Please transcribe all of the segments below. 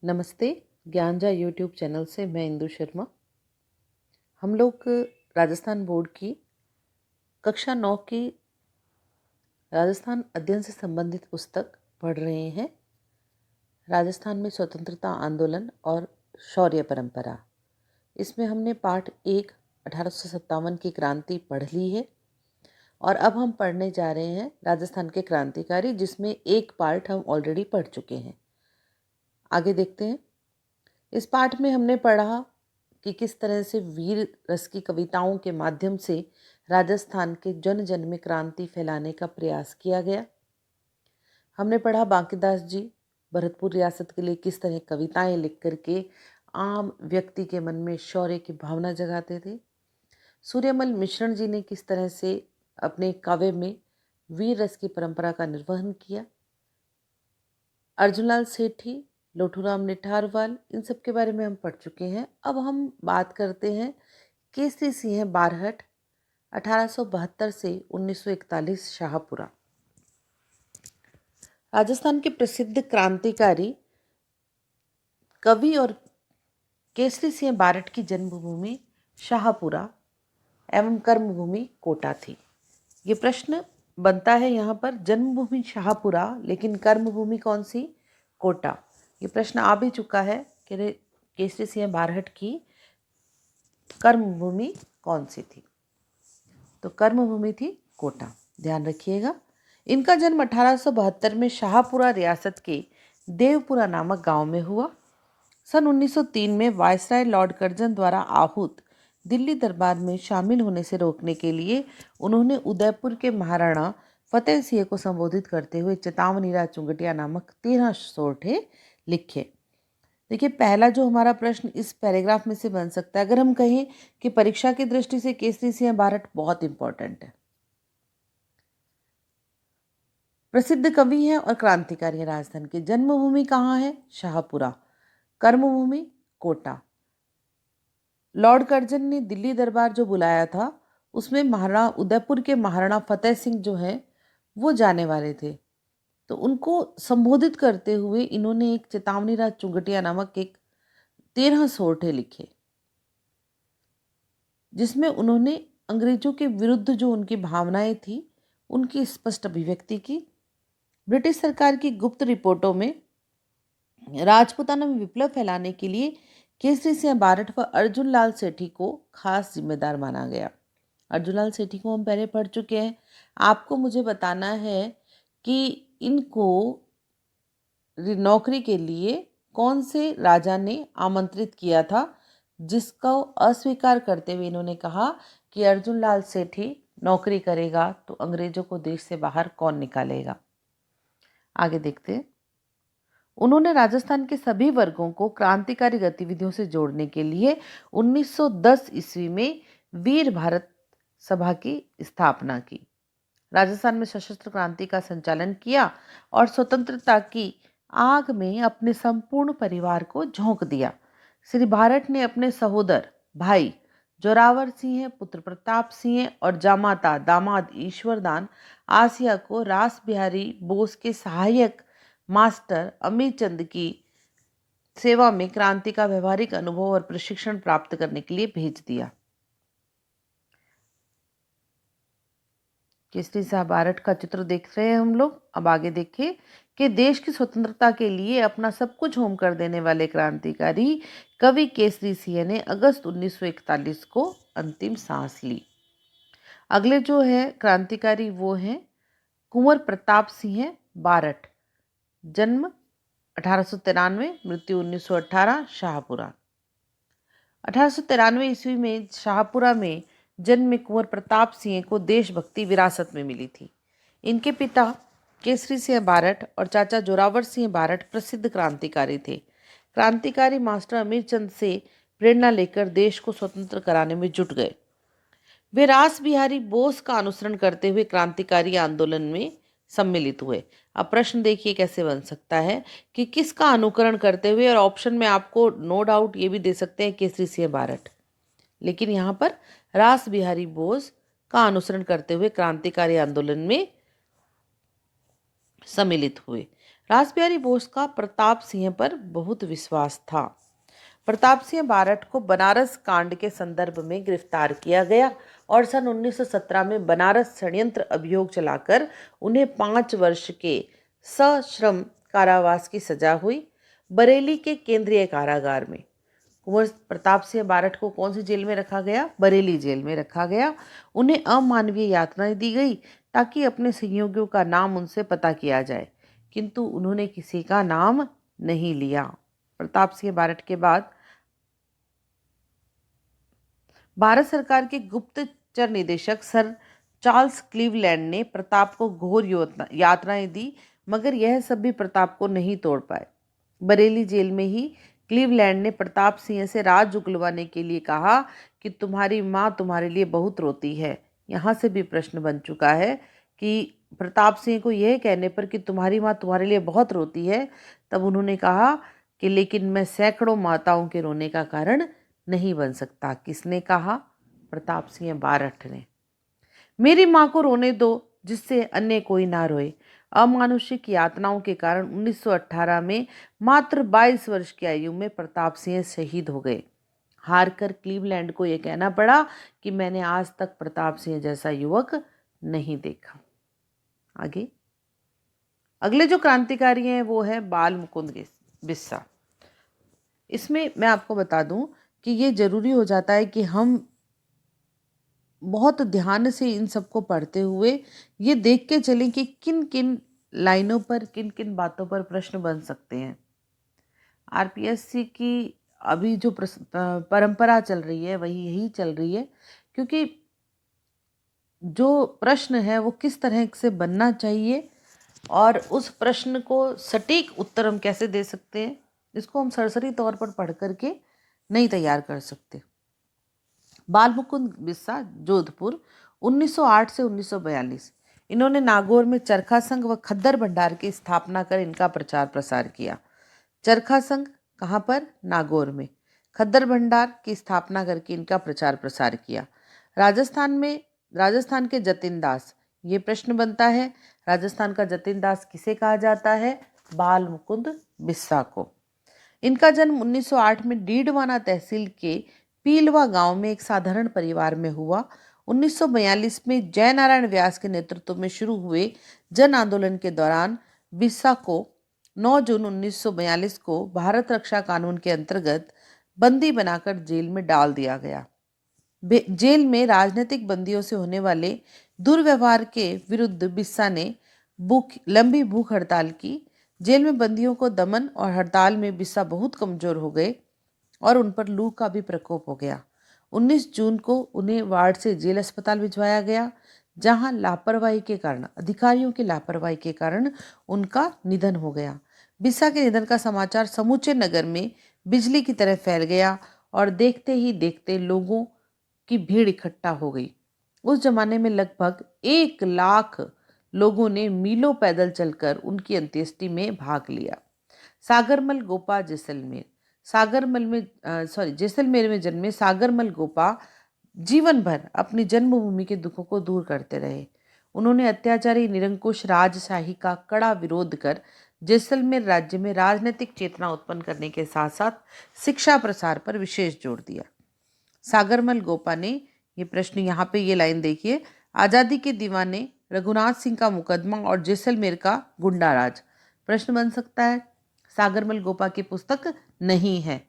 नमस्ते। ज्ञानजा YouTube channel से मैं इंदु शर्मा। हम लोग राजस्थान बोर्ड की कक्षा 9 की राजस्थान अध्ययन से संबंधित पुस्तक पढ़ रहे हैं। राजस्थान में स्वतंत्रता आंदोलन और शौर्य परंपरा। इसमें हमने पाठ 1 1857 की क्रांति पढ़ ली है और अब हम पढ़ने जा रहे हैं राजस्थान के क्रांतिकारी, जिसमें एक पार्ट हम ऑलरेडी पढ़ चुके हैं। आगे देखते हैं। इस पाठ में हमने पढ़ा कि किस तरह से वीर रस की कविताओं के माध्यम से राजस्थान के जन जन में क्रांति फैलाने का प्रयास किया गया। हमने पढ़ा बांकीदास जी भरतपुर रियासत के लिए किस तरह कविताएं लिख करके आम व्यक्ति के मन में शौर्य की भावना जगाते थे। सूर्यमल मिश्रण जी ने किस तरह से अपने काव्य में वीर रस की परंपरा का निर्वहन किया। अर्जुनलाल सेठी, लोठूराम निठारवाल, इन सब के बारे में हम पढ़ चुके हैं। अब हम बात करते हैं केसरी सिंह बारहट 1872 से 1941 शाहपुरा। राजस्थान के प्रसिद्ध क्रांतिकारी कवि और केसरी सिंह बारहट की जन्मभूमि शाहपुरा एवं कर्मभूमि कोटा थी। ये प्रश्न बनता है यहाँ पर, जन्मभूमि शाहपुरा लेकिन कर्मभूमि कौन सी? कोटा। ये प्रश्न आ भी चुका है कि केसरी सिंह बारहट की कर्मभूमि कौन सी थी? तो कर्मभूमि थी कोटा, ध्यान रखिएगा। इनका जन्म 1872 में शाहपुरा रियासत के देवपुरा नामक गांव में हुआ। सन 1903 में वायसराय लॉर्ड कर्जन द्वारा आहूत दिल्ली दरबार में शामिल होने से रोकने के लिए उन्होंने उदयपुर के महाराणा फतेह सिंह को संबोधित करते हुए चेतावनी चुंगटिया नामक 13 सोरठे लिखे। देखिए, पहला जो हमारा प्रश्न इस पैराग्राफ में से बन सकता है, अगर हम कहें कि परीक्षा की दृष्टि से केसरी सिंह बारहट बहुत इंपॉर्टेंट है, प्रसिद्ध कवि हैं और क्रांतिकारी हैं। राजस्थान की जन्मभूमि कहाँ है? शाहपुरा। कर्मभूमि कोटा। लॉर्ड कर्जन ने दिल्ली दरबार जो बुलाया था उसमें महाराणा उदयपुर के महाराणा फतेह सिंह जो हैं वो जाने वाले थे, तो उनको संबोधित करते हुए इन्होंने एक चेतावनी चुंगटिया नामक एक 13 सोरठे लिखे, जिसमें उन्होंने अंग्रेजों के विरुद्ध जो उनकी भावनाएं थी उनकी स्पष्ट अभिव्यक्ति की। ब्रिटिश सरकार की गुप्त रिपोर्टों में राजपूताना में विप्लव फैलाने के लिए केसरी सिंह बारहट व अर्जुन लाल सेठी को खास जिम्मेदार माना गया। अर्जुन लाल सेठी को हम पहले पढ़ चुके हैं। आपको मुझे बताना है कि इनको नौकरी के लिए कौन से राजा ने आमंत्रित किया था, जिसको अस्वीकार करते हुए इन्होंने कहा कि अर्जुन लाल सेठी नौकरी करेगा तो अंग्रेजों को देश से बाहर कौन निकालेगा। आगे देखते हैं। उन्होंने राजस्थान के सभी वर्गों को क्रांतिकारी गतिविधियों से जोड़ने के लिए 1910 ईस्वी में वीर भारत सभा की स्थापना की। राजस्थान में सशस्त्र क्रांति का संचालन किया और स्वतंत्रता की आग में अपने संपूर्ण परिवार को झोंक दिया। श्री बारहट ने अपने सहोदर भाई जोरावर सिंह, पुत्र प्रताप सिंह और जामाता दामाद ईश्वरदान आसिया को रास बिहारी बोस के सहायक मास्टर अमीर चंद की सेवा में क्रांति का व्यवहारिक अनुभव और प्रशिक्षण प्राप्त करने के लिए भेज दिया। केसरी सिंह बारहट का चित्र देख रहे हैं हम लोग। अब आगे देखिए कि देश की स्वतंत्रता के लिए अपना सब कुछ होम कर देने वाले क्रांतिकारी कवि केसरी सिंह ने अगस्त 1941 को अंतिम सांस ली। अगले जो है क्रांतिकारी वो हैं कुंवर प्रताप सिंह बारहट। जन्म 1893, मृत्यु 1918, शाहपुरा। 1893 ईस्वी में शाहपुरा में जन्मे कुंवर प्रताप सिंह को देशभक्ति विरासत में मिली थी। इनके पिता केसरी सिंह बारहट और चाचा जोरावर सिंह बारहट प्रसिद्ध क्रांतिकारी थे। क्रांतिकारी मास्टर अमीरचंद से प्रेरणा लेकर देश को स्वतंत्र कराने में जुट गए। वे रास बिहारी बोस का अनुसरण करते हुए क्रांतिकारी आंदोलन में सम्मिलित हुए। अब प्रश्न देखिए कैसे बन सकता है कि किसका अनुकरण करते हुए, और ऑप्शन में आपको नो डाउट ये भी दे सकते हैं केसरी सिंह बारहट, लेकिन यहाँ पर रास बिहारी बोस का अनुसरण करते हुए क्रांतिकारी आंदोलन में सम्मिलित हुए। रासबिहारी बोस का प्रताप सिंह पर बहुत विश्वास था। प्रताप सिंह बारठ को बनारस कांड के संदर्भ में गिरफ्तार किया गया और सन 1917 में बनारस षड्यंत्र अभियोग चलाकर उन्हें 5 वर्ष के सश्रम कारावास की सजा हुई। बरेली के केंद्रीय कारागार में कुंवर प्रताप सिंह बारठ को कौन सी जेल में रखा गया? बरेली जेल में रखा गया। उन्हें अमानवीय यातनाएं दी गई ताकि अपने सहयोगियों का नाम उनसे पता किया जाए, किंतु उन्होंने किसी का नाम नहीं लिया। प्रताप सिंह बारठ के बाद भारत सरकार के गुप्तचर निदेशक सर चार्ल्स क्लीवलैंड ने प्रताप को घोर यातनाएं दी, मगर यह सब भी प्रताप को नहीं तोड़ पाए। बरेली जेल में ही क्लीवलैंड ने प्रताप सिंह से राज उगलवाने के लिए कहा कि तुम्हारी माँ तुम्हारे लिए बहुत रोती है। यहाँ से भी प्रश्न बन चुका है कि प्रताप सिंह को यह कहने पर कि तुम्हारी माँ तुम्हारे लिए बहुत रोती है, तब उन्होंने कहा कि लेकिन मैं सैकड़ों माताओं के रोने का कारण नहीं बन सकता। किसने कहा? प्रताप सिंह बारठ ने। मेरी माँ को रोने दो जिससे अन्य कोई ना रोए। अमानुषिक यातनाओं के कारण 1918 में मात्र 22 वर्ष की आयु में प्रताप सिंह शहीद हो गए। हारकर क्लीवलैंड को यह कहना पड़ा कि मैंने आज तक प्रताप सिंह जैसा युवक नहीं देखा। आगे अगले जो क्रांतिकारी हैं वो है बाल मुकुंद बिस्सा। इसमें मैं आपको बता दूं कि ये जरूरी हो जाता है कि हम बहुत ध्यान से इन सबको पढ़ते हुए ये देख के चलें कि किन किन लाइनों पर, किन किन बातों पर प्रश्न बन सकते हैं। आरपीएससी की अभी जो परंपरा चल रही है वही यही चल रही है, क्योंकि जो प्रश्न है वो किस तरह से बनना चाहिए और उस प्रश्न को सटीक उत्तर हम कैसे दे सकते हैं, इसको हम सरसरी तौर पर पढ़ करके नहीं तैयार कर सकते। बाल मुकुंद बिस्सा, जोधपुर, 1908 से 1942। इन्होंने नागौर में चरखा संघ व खद्दर भंडार की स्थापना कर इनका प्रचार प्रसार किया। चरखा संघ कहाँ पर? नागौर में। खद्दर भंडार की स्थापना करके इनका प्रचार प्रसार किया। राजस्थान के जतिन दास, ये प्रश्न बनता है, राजस्थान का जतिन दास किसे कहा जाता है? बाल मुकुंद बिस्सा को। इनका जन्म 1908 में डीडवाना तहसील के पीलवा गांव में एक साधारण परिवार में हुआ। 1942 में जयनारायण व्यास के नेतृत्व में शुरू हुए जन आंदोलन के दौरान बिस्सा को 9 जून 1942 को भारत रक्षा कानून के अंतर्गत बंदी बनाकर जेल में डाल दिया गया। जेल में राजनीतिक बंदियों से होने वाले दुर्व्यवहार के विरुद्ध बिस्सा ने लंबी भूख हड़ताल की। जेल में बंदियों को दमन और हड़ताल में बिस्सा बहुत कमजोर हो गए और उन पर लू का भी प्रकोप हो गया। 19 जून को उन्हें वार्ड से जेल अस्पताल भिजवाया गया, जहां लापरवाही के कारण, अधिकारियों की लापरवाही के कारण उनका निधन हो गया। बिस्सा के निधन का समाचार समूचे नगर में बिजली की तरह फैल गया और देखते ही देखते लोगों की भीड़ इकट्ठा हो गई। उस जमाने में लगभग 1 लाख लोगों ने मीलों पैदल चलकर उनकी अंत्येष्टि में भाग लिया। सागरमल गोपा जैसलमेर में जन्मे सागरमल गोपा जीवन भर अपनी जन्मभूमि के दुखों को दूर करते रहे। उन्होंने अत्याचारी निरंकुश राजशाही का कड़ा विरोध कर जैसलमेर राज्य में राजनीतिक चेतना उत्पन्न करने के साथ साथ शिक्षा प्रसार पर विशेष जोर दिया। सागरमल गोपा ने, ये प्रश्न यहाँ पे ये लाइन देखिए, आज़ादी के दीवाने, रघुनाथ सिंह का मुकदमा और जैसलमेर का गुंडा राज। प्रश्न बन सकता है, सागरमल गोपा की पुस्तक नहीं है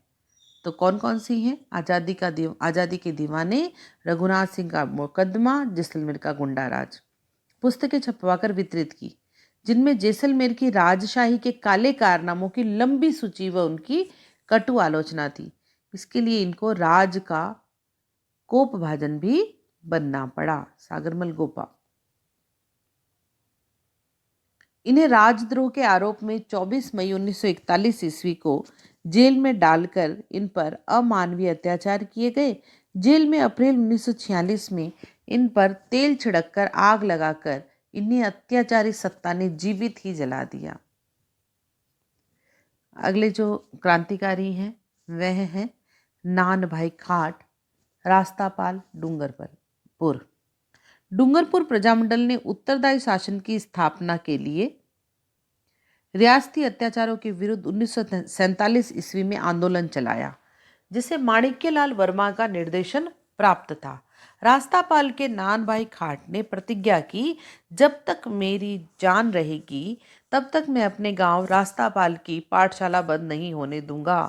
तो कौन कौन सी हैं? आज़ादी के दीवाने, रघुनाथ सिंह का मुकदमा, जैसलमेर का गुंडा राज। पुस्तकें छपवाकर वितरित की, जिनमें जैसलमेर की राजशाही के काले कारनामों की लंबी सूची व उनकी कटु आलोचना थी। इसके लिए इनको राज का कोपभाजन भी बनना पड़ा। सागरमल गोपा, इन्हें राजद्रोह के आरोप में 24 मई 1941 ईस्वी को जेल में डालकर इन पर अमानवीय अत्याचार किए गए। जेल में अप्रैल 1946 में इन पर तेल छिड़ककर आग लगाकर इन्हें अत्याचारी सत्ता ने जीवित ही जला दिया। अगले जो क्रांतिकारी हैं वह हैं नान भाई खाट, रास्तापाल, डूंगरपुर प्रजामंडल ने उत्तरदायी शासन की स्थापना के लिए रियासती अत्याचारों के विरुद्ध 1947 ईस्वी में आंदोलन चलाया, जिसे माणिक्यलाल वर्मा का निर्देशन प्राप्त था। रास्तापाल के नान भाई खाट ने प्रतिज्ञा की, जब तक मेरी जान रहेगी तब तक मैं अपने गांव रास्तापाल की पाठशाला बंद नहीं होने दूंगा।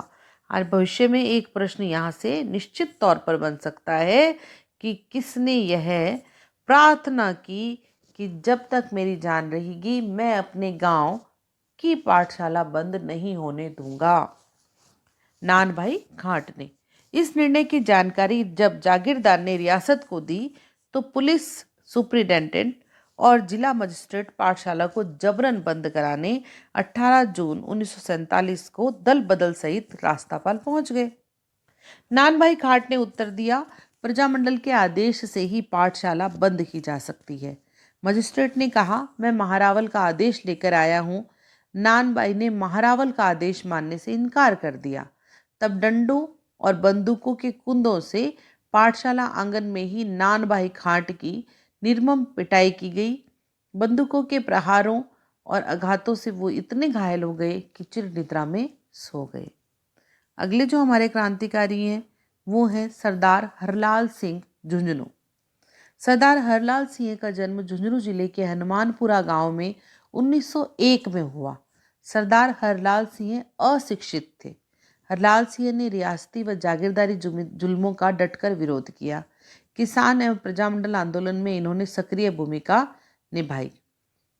और भविष्य में एक प्रश्न यहाँ से निश्चित तौर पर बन सकता है कि किसने यह प्रार्थना की कि जब तक मेरी जान रहेगी मैं अपने गांव की पाठशाला बंद नहीं होने दूंगा। नान भाई खाट ने इस निर्णय की जानकारी जब जागीरदार ने रियासत को दी तो पुलिस सुप्रिंटेंडेंट और जिला मजिस्ट्रेट पाठशाला को जबरन बंद कराने 18 जून 1947 को दल बदल सहित रास्तापाल पहुंच गए। नान भाई खाट ने उत्तर दिया, प्रजामंडल के आदेश से ही पाठशाला बंद की जा सकती है। मजिस्ट्रेट ने कहा, मैं महारावल का आदेश लेकर आया हूँ। नान भाई ने महारावल का आदेश मानने से इनकार कर दिया। तब डंडों और बंदूकों के कुंदों से पाठशाला आंगन में ही नान भाई खाट की निर्मम पिटाई की गई। बंदूकों के प्रहारों और आघातों से वो इतने घायल हो गए कि चिर निद्रा में सो गए। अगले जो हमारे क्रांतिकारी हैं वो हैं सरदार हरलाल सिंह झुंझुनू। सरदार हरलाल सिंह का जन्म झुंझुनू जिले के हनुमानपुरा गांव में 1901 में हुआ। सरदार हरलाल सिंह अशिक्षित थे। हरलाल सिंह ने रियासती व जागीरदारी जुल्मों का डटकर विरोध किया। किसान एवं प्रजामंडल आंदोलन में इन्होंने सक्रिय भूमिका निभाई।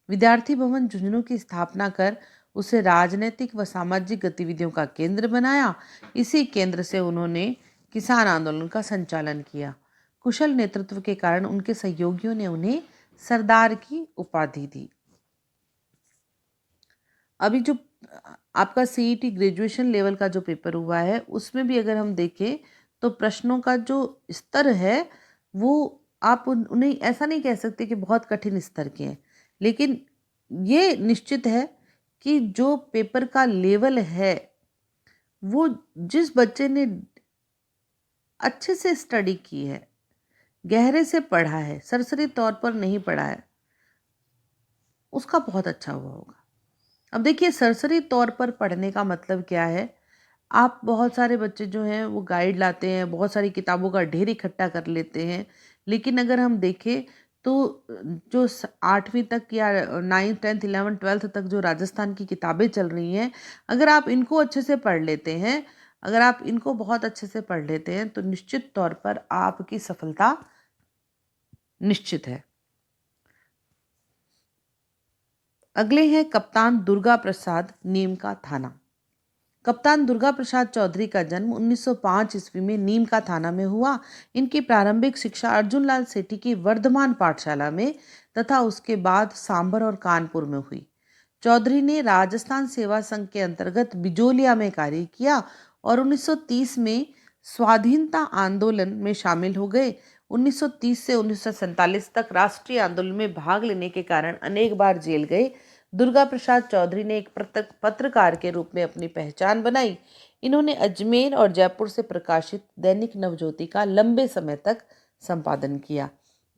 विद्यार्थी भवन झुंझुनू की स्थापना कर उसे राजनीतिक व सामाजिक गतिविधियों का केंद्र बनाया। इसी केंद्र से उन्होंने किसान आंदोलन का संचालन किया। कुशल नेतृत्व के कारण उनके सहयोगियों ने उन्हें सरदार की उपाधि दी। अभी जो आपका सीईटी ग्रेजुएशन लेवल का जो पेपर हुआ है उसमें भी अगर हम देखें तो प्रश्नों का जो स्तर है वो आप उन्हें ऐसा नहीं कह सकते कि बहुत कठिन स्तर के हैं, लेकिन ये निश्चित है कि जो पेपर का लेवल है वो जिस बच्चे ने अच्छे से स्टडी की है, गहरे से पढ़ा है, सरसरी तौर पर नहीं पढ़ा है, उसका बहुत अच्छा हुआ होगा। अब देखिए सरसरी तौर पर पढ़ने का मतलब क्या है। आप बहुत सारे बच्चे जो हैं वो गाइड लाते हैं, बहुत सारी किताबों का ढेर इकट्ठा कर लेते हैं, लेकिन अगर हम देखें तो जो 8वीं तक या 9th 10th 11th 12th तक जो राजस्थान की किताबें चल रही हैं, अगर आप इनको अच्छे से पढ़ लेते हैं, अगर आप इनको बहुत अच्छे से पढ़ लेते हैं तो निश्चित तौर पर आपकी सफलता निश्चित है। अगले हैं कप्तान दुर्गा प्रसाद नीम का थाना। कप्तान दुर्गा प्रसाद चौधरी का जन्म 1905 ईस्वी में नीम का थाना में हुआ। इनकी प्रारंभिक शिक्षा अर्जुन लाल सेठी की वर्धमान पाठशाला में तथा उसके बाद सांभर और कानपुर में हुई। चौधरी ने राजस्थान सेवा संघ के अंतर्गत बिजोलिया में कार्य किया और 1930 में स्वाधीनता आंदोलन में शामिल हो गए। 1930 से 1947 तक राष्ट्रीय आंदोलन में भाग लेने के कारण अनेक बार जेल गए। दुर्गा प्रसाद चौधरी ने एक पत्रकार के रूप में अपनी पहचान बनाई। इन्होंने अजमेर और जयपुर से प्रकाशित दैनिक नवज्योति का लंबे समय तक संपादन किया।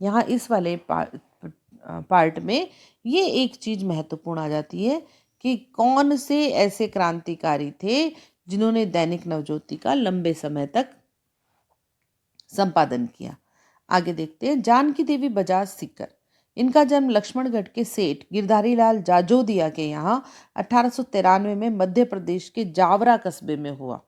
यहाँ इस वाले पार्ट में ये एक चीज महत्वपूर्ण आ जाती है कि कौन से ऐसे क्रांतिकारी थे जिन्होंने दैनिक नवज्योति का लंबे समय तक संपादन किया। आगे देखते हैं जानकी देवी बजाज सीकर। इनका जन्म लक्ष्मणगढ़ के सेठ गिरधारी लाल जाजोदिया के यहाँ 1893 में मध्य प्रदेश के जावरा कस्बे में हुआ।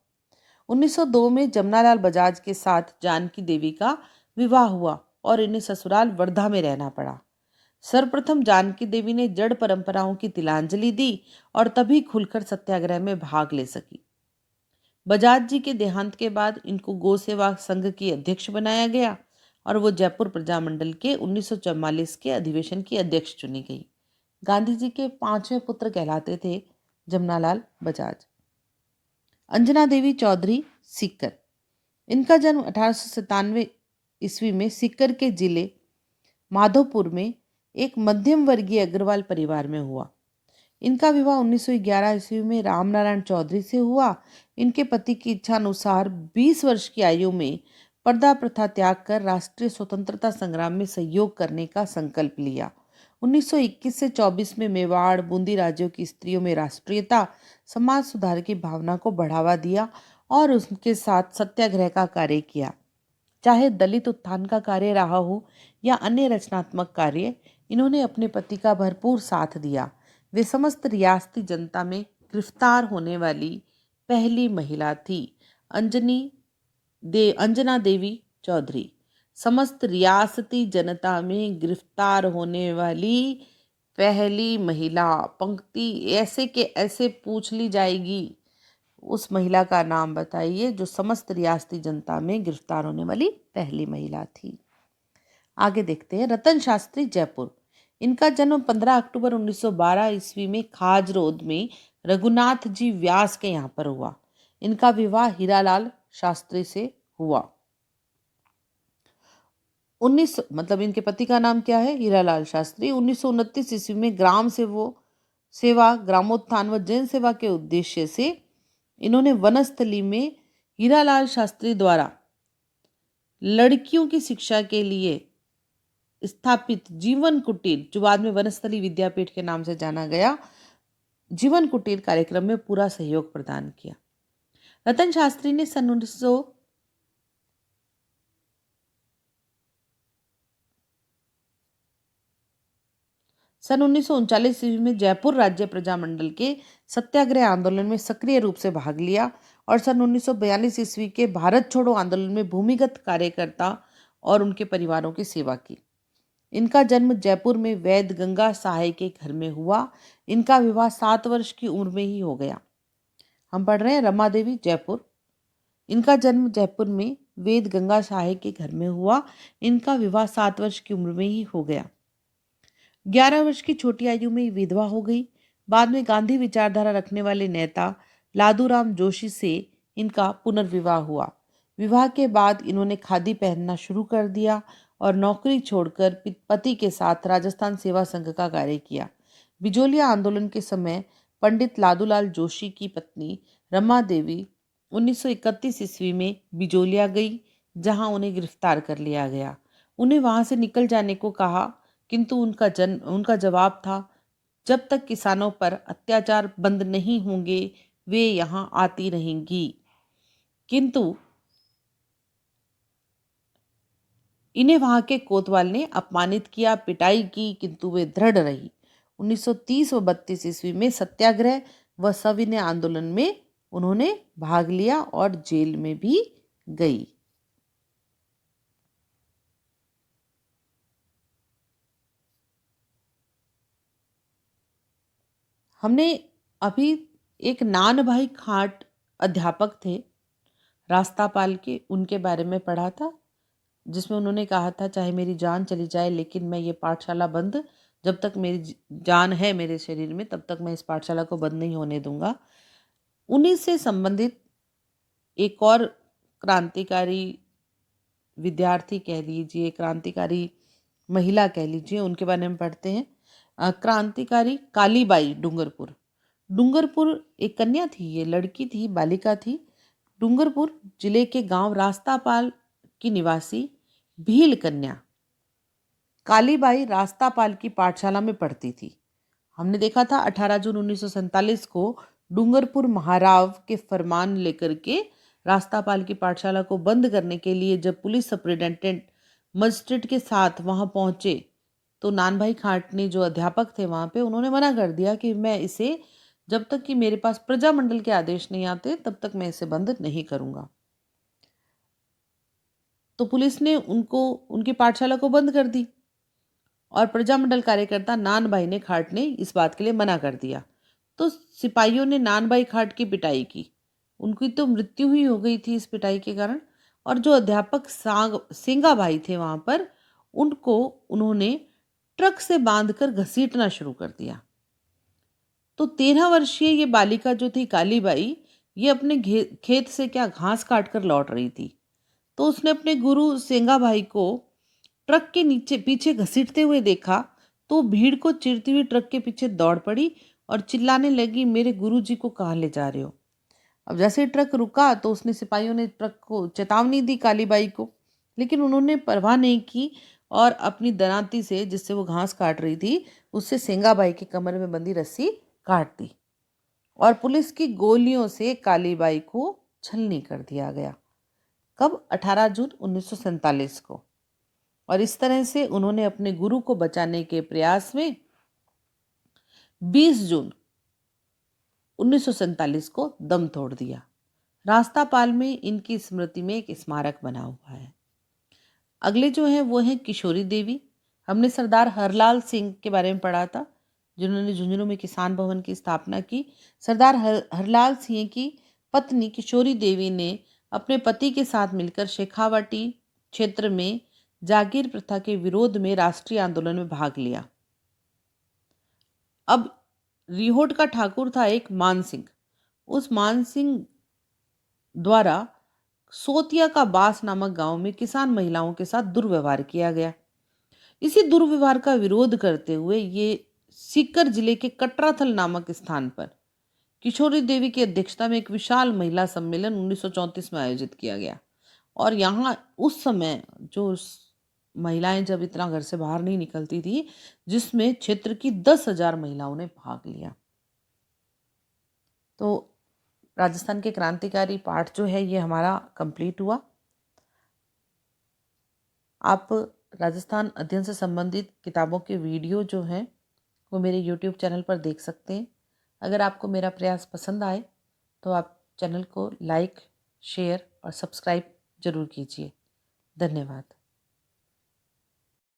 1902 में जमनालाल बजाज के साथ जानकी देवी का विवाह हुआ और इन्हें ससुराल वर्धा में रहना पड़ा। सर्वप्रथम जानकी देवी ने जड़ परंपराओं की तिलांजलि दी और तभी खुलकर सत्याग्रह में भाग ले सकी। बजाज जी के देहांत के बाद इनको गो सेवा संघ की अध्यक्ष बनाया गया और वो जयपुर प्रजामंडल के 1944 के अधिवेशन की अध्यक्ष चुनी गई। गांधी जी के 5वें पुत्र कहलाते थे जमनालाल बजाज। अंजना देवी चौधरी सीकर। इनका जन्म 1897 ईस्वी में सीकर के जिले माधोपुर में एक मध्यम वर्गीय अग्रवाल परिवार में हुआ। इनका विवाह 1911 ईस्वी में रामनारायण चौधरी से हुआ। इनके पति की इच्छा अनुसार 20 वर्ष की आयु में पर्दा प्रथा त्याग कर राष्ट्रीय स्वतंत्रता संग्राम में सहयोग करने का संकल्प लिया। 1921 से 24 में मेवाड़ बूंदी राज्यों की स्त्रियों में राष्ट्रीयता समाज सुधार की भावना को बढ़ावा दिया और उसके साथ सत्याग्रह का कार्य किया। चाहे दलित उत्थान का कार्य रहा हो या अन्य रचनात्मक कार्य, इन्होंने अपने पति का भरपूर साथ दिया। वे समस्त रियासती जनता में गिरफ्तार होने वाली पहली महिला थी। अंजना देवी चौधरी समस्त रियासती जनता में गिरफ्तार होने वाली पहली महिला। पंक्ति ऐसे के ऐसे पूछ ली जाएगी, उस महिला का नाम बताइए जो समस्त रियासती जनता में गिरफ्तार होने वाली पहली महिला थी। आगे देखते हैं रतन शास्त्री जयपुर। इनका जन्म 15 अक्टूबर 1912 ईस्वी में खाज रोड में रघुनाथ जी व्यास के यहाँ पर हुआ। इनका विवाह हीरालाल शास्त्री से हुआ। 19 मतलब इनके पति का नाम क्या है, हीरालाल शास्त्री। 1929 ईस्वी में ग्राम से वो सेवा, ग्रामोत्थान व जन सेवा के उद्देश्य से इन्होंने वनस्थली में हीरालाल शास्त्री द्वारा लड़कियों की शिक्षा के लिए स्थापित जीवन कुटीर, जो बाद में वनस्थली विद्यापीठ के नाम से जाना गया, जीवन कुटीर कार्यक्रम में पूरा सहयोग प्रदान किया। रतन शास्त्री ने सन 1939 ईस्वी में जयपुर राज्य प्रजामंडल के सत्याग्रह आंदोलन में सक्रिय रूप से भाग लिया और सन 1942 ईस्वी के भारत छोड़ो आंदोलन में भूमिगत कार्यकर्ता और उनके परिवारों की सेवा की। इनका जन्म जयपुर में वैद्य गंगा सहाय के घर में हुआ। इनका विवाह 7 वर्ष की उम्र में ही हो गया। हम पढ़ रहे हैं रमा देवी जयपुर। इनका जन्म जयपुर में वेद गंगा सहाय के घर में हुआ। इनका विवाह 7 वर्ष की उम्र में ही हो गया। 11 वर्ष की छोटी आयु में विधवा हो गई। बाद में गांधी विचारधारा रखने वाले नेता लादूराम जोशी से इनका पुनर्विवाह हुआ। विवाह के बाद इन्होंने खादी पहनना शुरू कर दिया और नौकरी छोड़कर पति के साथ राजस्थान सेवा संघ का कार्य किया। बिजोलिया आंदोलन के समय पंडित लादूलाल जोशी की पत्नी रमा देवी 1931 ईस्वी में बिजोलिया गई, जहां उन्हें गिरफ्तार कर लिया गया। उन्हें वहां से निकल जाने को कहा, किंतु उनका जवाब था, जब तक किसानों पर अत्याचार बंद नहीं होंगे वे यहां आती रहेंगी। किंतु इन्हें वहां के कोतवाल ने अपमानित किया, पिटाई की, किंतु वे दृढ़ रही। 1930 व 32 ईस्वी में सत्याग्रह व सविनय आंदोलन में उन्होंने भाग लिया और जेल में भी गई। हमने अभी एक नान भाई खाट अध्यापक थे रास्तापाल के, उनके बारे में पढ़ा था, जिसमें उन्होंने कहा था चाहे मेरी जान चली जाए लेकिन मैं ये पाठशाला बंद, जब तक मेरी जान है मेरे शरीर में तब तक मैं इस पाठशाला को बंद नहीं होने दूंगा। उन्हीं से संबंधित एक और क्रांतिकारी विद्यार्थी कह लीजिए, क्रांतिकारी महिला कह लीजिए, उनके बारे में पढ़ते हैं। क्रांतिकारी कालीबाई डूंगरपुर एक कन्या थी, ये लड़की थी, बालिका थी। डूंगरपुर जिले के गांव रास्तापाल की निवासी भील कन्या कालीबाई रास्तापाल की पाठशाला में पढ़ती थी। हमने देखा था 18 जून 1947 को डूंगरपुर महाराव के फरमान लेकर के रास्तापाल की पाठशाला को बंद करने के लिए जब पुलिस सुपरिटेंडेंट मजिस्ट्रेट के साथ वहां पहुंचे तो नान भाई खाट ने, जो अध्यापक थे वहां पे, उन्होंने मना कर दिया कि मैं इसे, जब तक कि मेरे पास प्रजामंडल के आदेश नहीं आते तब तक मैं इसे बंद नहीं करूंगा। तो पुलिस ने उनकी पाठशाला को बंद कर दी और प्रजामंडल कार्यकर्ता नान भाई ने खाट ने इस बात के लिए मना कर दिया। तो सिपाहियों ने नान भाई खाट की पिटाई की। उनकी तो मृत्यु ही हो गई थी इस पिटाई के कारण। और जो अध्यापक सेंगा भाई थे वहां पर, उनको उन्होंने ट्रक से बांधकर घसीटना शुरू कर दिया। तो 13 वर्षीय ये बालिका जो थी कालीबाई, ये अपने खेत से क्या घास काट कर लौट रही थी। तो उसने अपने गुरु सेंगा भाई को ट्रक के नीचे पीछे घसीटते हुए देखा तो भीड़ को चीरती हुई ट्रक के पीछे दौड़ पड़ी और चिल्लाने लगी, मेरे गुरुजी को कहाँ ले जा रहे हो। अब जैसे ही ट्रक रुका तो उसने, सिपाहियों ने ट्रक को चेतावनी दी कालीबाई को, लेकिन उन्होंने परवाह नहीं की और अपनी दरांती से, जिससे वो घास काट रही थी, उससे सेंगाबाई की कमर में बंधी रस्सी काट दी और पुलिस की गोलियों से कालीबाई को छलनी कर दिया गया। कब? 18 जून 1947 को। और इस तरह से उन्होंने अपने गुरु को बचाने के प्रयास में 20 जून 1947 को दम तोड़ दिया। रास्तापाल में इनकी स्मृति में एक स्मारक बना हुआ है। अगले जो हैं वो हैं किशोरी देवी। हमने सरदार हरलाल सिंह के बारे में पढ़ा था, जिन्होंने झुंझुनू में किसान भवन की स्थापना की। सरदार हरलाल सिंह की पत्नी किशोरी देवी ने अपने पति के साथ मिलकर शेखावाटी क्षेत्र में जागीर प्रथा के विरोध में राष्ट्रीय आंदोलन में भाग लिया। अब रिहोट का ठाकुर था एक मान सिंह। उस मान सिंह द्वारा सोतिया का बास नामक गांव में किसान महिलाओं के साथ दुर्व्यवहार किया गया। इसी दुर्व्यवहार का विरोध करते हुए ये सीकर जिले के कटराथल नामक स्थान पर किशोरी देवी की अध्यक्षता में एक विशाल महिला सम्मेलन 1934 में आयोजित किया गया। और यहाँ उस समय जो महिलाएं जब इतना घर से बाहर नहीं निकलती थी, जिसमें क्षेत्र की 10,000 महिलाओं ने भाग लिया। तो राजस्थान के क्रांतिकारी पाठ जो है ये हमारा कंप्लीट हुआ। आप राजस्थान अध्ययन से संबंधित किताबों के वीडियो जो हैं वो मेरे यूट्यूब चैनल पर देख सकते हैं। अगर आपको मेरा प्रयास पसंद आए तो आप चैनल को लाइक, शेयर और सब्सक्राइब जरूर कीजिए। धन्यवाद।